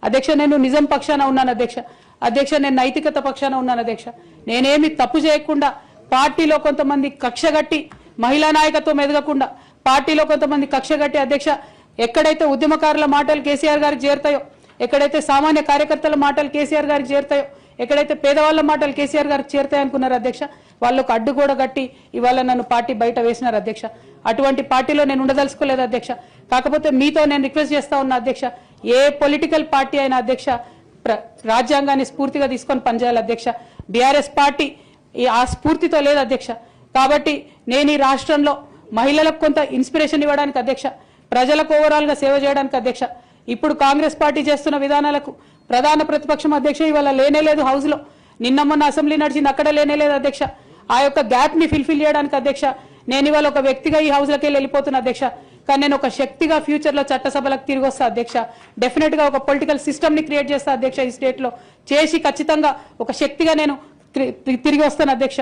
అధ్యక్ష నేను నిజం పక్షాన ఉన్నాను అధ్యక్ష నేను నైతికత పక్షాన ఉన్నాను అధ్యక్ష నేనేమి తప్పు చేయకుండా పార్టీలో కొంతమంది కక్షగట్టి మహిళా నాయకత్వం ఎదగకుండా పార్టీలో కొంతమంది కక్షగట్టి అధ్యక్ష ఎక్కడైతే ఉద్యమకారుల మాటలు కేసీఆర్ గారికి చేరుతాయో ఎక్కడైతే సామాన్య కార్యకర్తల మాటలు కేసీఆర్ గారికి చేరుతాయో ఎక్కడైతే పేదవాళ్ళ మాటలు కేసీఆర్ గారికి చేరుతాయి అనుకున్నారు అధ్యక్ష వాళ్ళకు అడ్డు కూడా గట్టి ఇవాళ నన్ను పార్టీ బయట వేసినారు అధ్యక్ష అటువంటి పార్టీలో నేను ఉండదలుచుకోలేదు అధ్యక్ష కాకపోతే మీతో నేను రిక్వెస్ట్ చేస్తా ఉన్నా అధ్యక్ష ఏ పొలిటికల్ పార్టీ అయినా అధ్యక్ష రాజ్యాంగాన్ని స్ఫూర్తిగా తీసుకొని పనిచేయాలి అధ్యక్ష బీఆర్ఎస్ పార్టీ ఆ స్ఫూర్తితో లేదు అధ్యక్ష కాబట్టి నేను ఈ రాష్ట్రంలో మహిళలకు కొంత ఇన్స్పిరేషన్ ఇవ్వడానికి అధ్యక్ష ప్రజలకు ఓవరాల్ గా సేవ చేయడానికి అధ్యక్ష ఇప్పుడు కాంగ్రెస్ పార్టీ చేస్తున్న విధానాలకు ప్రధాన ప్రతిపక్షం అధ్యక్ష ఇవాళ లేనేలేదు హౌస్ లో నిన్న మొన్న అసెంబ్లీ నడిచింది అక్కడ లేనేలేదు అధ్యక్ష ఆ యొక్క గ్యాప్ ని ఫిల్ఫిల్ చేయడానికి అధ్యక్ష నేను ఇవాళ ఒక వ్యక్తిగా ఈ హౌస్ లోకి వెళ్ళిపోతున్నా అధ్యక్ష కానీ నేను ఒక శక్తిగా ఫ్యూచర్ లో చట్టసభలకు తిరిగి వస్తా అధ్యక్ష డెఫినెట్ గా ఒక పొలిటికల్ సిస్టమ్ ని క్రియేట్ చేస్తా అధ్యక్ష ఈ స్టేట్ లో చేసి ఖచ్చితంగా ఒక శక్తిగా నేను తిరిగి వస్తాను అధ్యక్ష